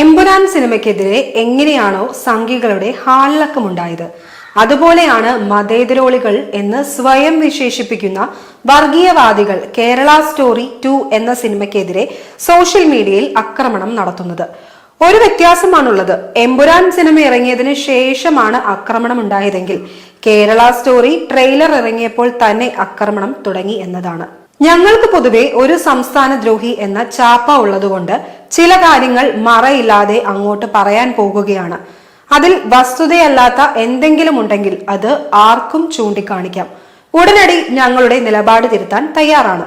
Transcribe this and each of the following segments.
എമ്പുരാൻ സിനിമയ്ക്കെതിരെ എങ്ങനെയാണോ സംഘികളുടെ ഹാലിളക്കമുണ്ടായത്, അതുപോലെയാണ് മതേതരോളികൾ എന്ന് സ്വയം വിശേഷിപ്പിക്കുന്ന വർഗീയവാദികൾ കേരള സ്റ്റോറി 2 എന്ന സിനിമയ്ക്കെതിരെ സോഷ്യൽ മീഡിയയിൽ ആക്രമണം നടത്തുന്നത്. ഒരു വ്യത്യാസമാണുള്ളത്. എമ്പുരാൻ സിനിമ ഇറങ്ങിയതിനു ശേഷമാണ് ആക്രമണം ഉണ്ടായതെങ്കിൽ കേരള സ്റ്റോറി ട്രെയിലർ ഇറങ്ങിയപ്പോൾ തന്നെ ആക്രമണം തുടങ്ങി എന്നതാണ്. ഞങ്ങൾക്ക് പൊതുവെ ഒരു സംസ്ഥാന ദ്രോഹി എന്ന ചാപ്പ ഉള്ളതുകൊണ്ട് ചില കാര്യങ്ങൾ മറയില്ലാതെ അങ്ങോട്ട് പറയാൻ പോകുകയാണ്. അതിൽ വസ്തുതയല്ലാത്ത എന്തെങ്കിലും ഉണ്ടെങ്കിൽ അത് ആർക്കും ചൂണ്ടിക്കാണിക്കാം. ഉടനടി ഞങ്ങളുടെ നിലപാട് തിരുത്താൻ തയ്യാറാണ്.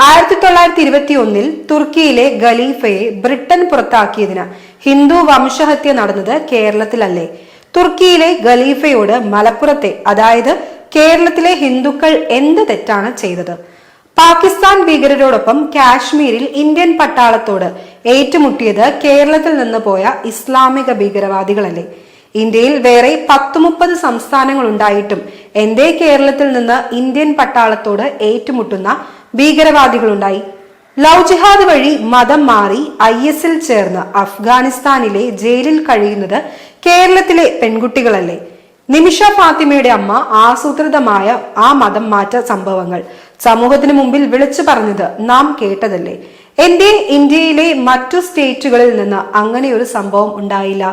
1921 തുർക്കിയിലെ ഖലീഫയെ ബ്രിട്ടൻ പുറത്താക്കിയതിന് ഹിന്ദു വംശഹത്യ നടന്നത് കേരളത്തിലല്ലേ? തുർക്കിയിലെ ഖലീഫയോട് മലപ്പുറത്തെ, അതായത് കേരളത്തിലെ ഹിന്ദുക്കൾ എന്ത് തെറ്റാണ് ചെയ്തത്? പാകിസ്ഥാൻ ഭീകരരോടൊപ്പം കാശ്മീരിൽ ഇന്ത്യൻ പട്ടാളത്തോട് ഏറ്റുമുട്ടിയത് കേരളത്തിൽ നിന്ന് പോയ ഇസ്ലാമിക ഭീകരവാദികളല്ലേ? ഇന്ത്യയിൽ വേറെ 10-30 സംസ്ഥാനങ്ങൾ ഉണ്ടായിട്ടും എന്തേ കേരളത്തിൽ നിന്ന് ഇന്ത്യൻ പട്ടാളത്തോട് ഏറ്റുമുട്ടുന്ന ഭീകരവാദികളുണ്ടായി? ലവ് ജിഹാദ് വഴി മതം മാറി IS-ൽ ചേർന്ന് അഫ്ഗാനിസ്ഥാനിലെ ജയിലിൽ കഴിയുന്നത് കേരളത്തിലെ പെൺകുട്ടികളല്ലേ? നിമിഷ ഫാത്തിമയുടെ അമ്മ ആസൂത്രിതമായ ആ മതം മാറ്റ സംഭവങ്ങൾ സമൂഹത്തിന് മുമ്പിൽ വിളിച്ചു പറഞ്ഞത് നാം കേട്ടതല്ലേ? എന്തേ ഇന്ത്യയിലെ മറ്റു സ്റ്റേറ്റുകളിൽ നിന്ന് അങ്ങനെ ഒരു സംഭവം ഉണ്ടായില്ല?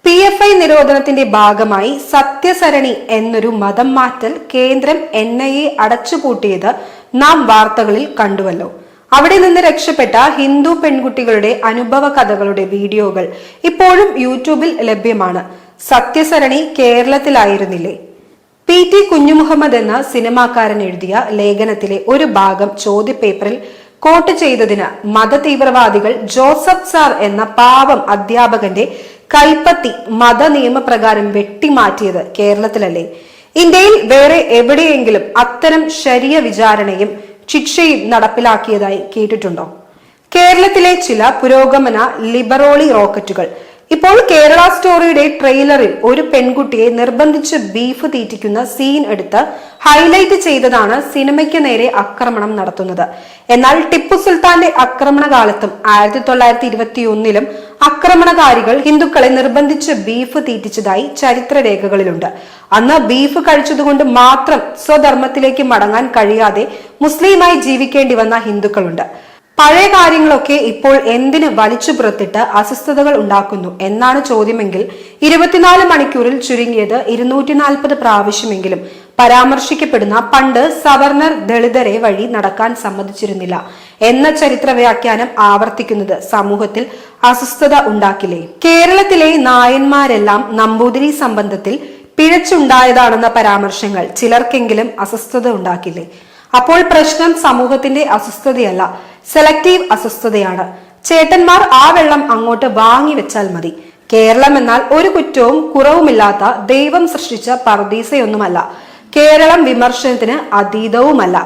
PFI നിരോധനത്തിന്റെ ഭാഗമായി സത്യസരണി എന്നൊരു മതം മാറ്റൽ കേന്ദ്രം NIA അടച്ചുപൂട്ടിയത് നാം വാർത്തകളിൽ കണ്ടുവല്ലോ. അവിടെ നിന്ന് രക്ഷപ്പെട്ട ഹിന്ദു പെൺകുട്ടികളുടെ അനുഭവ കഥകളുടെ വീഡിയോകൾ ഇപ്പോഴും യൂട്യൂബിൽ ലഭ്യമാണ്. സത്യസരണി കേരളത്തിലായിരുന്നില്ലേ? PT കുഞ്ഞുമുഹമ്മദ് എന്ന സിനിമാക്കാരൻ എഴുതിയ ലേഖനത്തിലെ ഒരു ഭാഗം ചോദ്യപേപ്പറിൽ കോട്ട് ചെയ്തതിന് മത തീവ്രവാദികൾ ജോസഫ് സാർ എന്ന പാവം അധ്യാപകന്റെ കൈപ്പത്തി മത നിയമപ്രകാരം വെട്ടിമാറ്റിയത് കേരളത്തിലല്ലേ? ഇന്ത്യയിൽ വേറെ എവിടെയെങ്കിലും അത്തരം ശരിയ വിചാരണയും ശിക്ഷയും നടപ്പിലാക്കിയതായി കേട്ടിട്ടുണ്ടോ? കേരളത്തിലെ ചില പുരോഗമന ലിബറോളി റോക്കറ്റുകൾ ഇപ്പോൾ കേരള സ്റ്റോറിയുടെ ട്രെയിലറിൽ ഒരു പെൺകുട്ടിയെ നിർബന്ധിച്ച് ബീഫ് തീറ്റിക്കുന്ന സീൻ എടുത്ത് ഹൈലൈറ്റ് ചെയ്തതാണ് സിനിമയ്ക്ക് നേരെ ആക്രമണം നടത്തുന്നത്. എന്നാൽ ടിപ്പു സുൽത്താന്റെ ആക്രമണ കാലത്തും 1921 ആക്രമണകാരികൾ ഹിന്ദുക്കളെ നിർബന്ധിച്ച് ബീഫ് തീറ്റിച്ചതായി ചരിത്രരേഖകളിലുണ്ട്. അന്ന് ബീഫ് കഴിച്ചതുകൊണ്ട് മാത്രം സ്വധർമ്മത്തിലേക്ക് മടങ്ങാൻ കഴിയാതെ മുസ്ലിമായി ജീവിക്കേണ്ടി വന്ന ഹിന്ദുക്കളുണ്ട്. പഴയ കാര്യങ്ങളൊക്കെ ഇപ്പോൾ എന്തിന് വലിച്ചു പുറത്തിട്ട് അസ്വസ്ഥതകൾ ഉണ്ടാക്കുന്നു എന്നാണ് ചോദ്യമെങ്കിൽ 24 മണിക്കൂറിൽ ചുരുങ്ങിയത് 240 പ്രാവശ്യമെങ്കിലും പരാമർശിക്കപ്പെടുന്ന പണ്ട് സവർണർ ദളിതരെ വഴി നടക്കാൻ സമ്മതിച്ചിരുന്നില്ല എന്ന ചരിത്ര വ്യാഖ്യാനം ആവർത്തിക്കുന്നത് സമൂഹത്തിൽ അസ്വസ്ഥത ഉണ്ടാക്കില്ലേ? കേരളത്തിലെ നായന്മാരെല്ലാം നമ്പൂതിരി സംബന്ധത്തിൽ പിഴച്ചുണ്ടായതാണെന്ന പരാമർശങ്ങൾ ചിലർക്കെങ്കിലും അസ്വസ്ഥത ഉണ്ടാക്കില്ലേ? അപ്പോൾ പ്രശ്നം സമൂഹത്തിന്റെ അസ്വസ്ഥതയല്ല, സെലക്റ്റീവ് അസ്വസ്ഥതയാണ്. ചേട്ടന്മാർ ആ വെള്ളം അങ്ങോട്ട് വാങ്ങി വെച്ചാൽ മതി. കേരളം എന്നാൽ ഒരു കുറ്റവും കുറവുമില്ലാത്ത ദൈവം സൃഷ്ടിച്ച പർദീസയൊന്നുമല്ല. കേരളം വിമർശനത്തിന് അതീതവുമല്ല.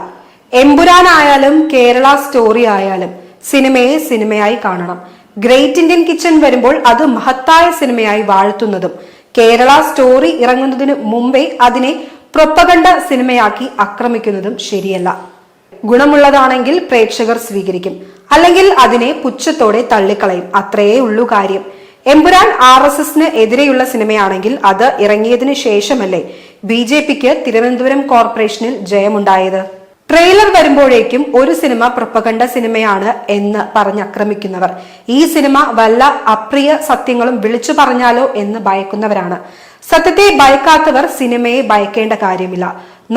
എമ്പുരാനായാലും കേരള സ്റ്റോറി ആയാലും സിനിമയെ സിനിമയായി കാണണം. ഗ്രേറ്റ് ഇന്ത്യൻ കിച്ചൺ വരുമ്പോൾ അത് മഹത്തായ സിനിമയായി വാഴ്ത്തുന്നതും കേരള സ്റ്റോറി ഇറങ്ങുന്നതിന് മുമ്പേ അതിനെ പ്രൊപ്പഗണ്ട സിനിമയാക്കി ആക്രമിക്കുന്നതും ശരിയല്ല. ഗുണമുള്ളതാണെങ്കിൽ പ്രേക്ഷകർ സ്വീകരിക്കും, അല്ലെങ്കിൽ അതിനെ പുച്ഛത്തോടെ തള്ളിക്കളയും. അത്രയേ ഉള്ളൂ കാര്യം. എമ്പുരാൻ RSSന് എതിരെയുള്ള സിനിമയാണെങ്കിൽ അത് ഇറങ്ങിയതിനു ശേഷമല്ലേ BJPക്ക് തിരുവനന്തപുരം കോർപ്പറേഷനിൽ ജയമുണ്ടായത്? ട്രെയിലർ വരുമ്പോഴേക്കും ഒരു സിനിമ പ്രൊപ്പഗണ്ട സിനിമയാണ് എന്ന് പറഞ്ഞാക്രമിക്കുന്നവർ ഈ സിനിമ വല്ല അപ്രിയ സത്യങ്ങളും വിളിച്ചു പറഞ്ഞാലോ എന്ന് ഭയക്കുന്നവരാണ്. സത്യത്തെ ഭയക്കാത്തവർ സിനിമയെ ഭയക്കേണ്ട കാര്യമില്ല.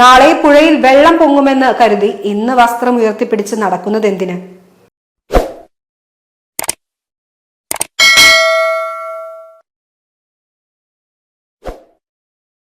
നാളെ പുഴയിൽ വെള്ളം പൊങ്ങുമെന്ന് കരുതി ഇന്ന് വസ്ത്രം ഉയർത്തിപ്പിടിച്ച് നടക്കുന്നത് എന്തിന്?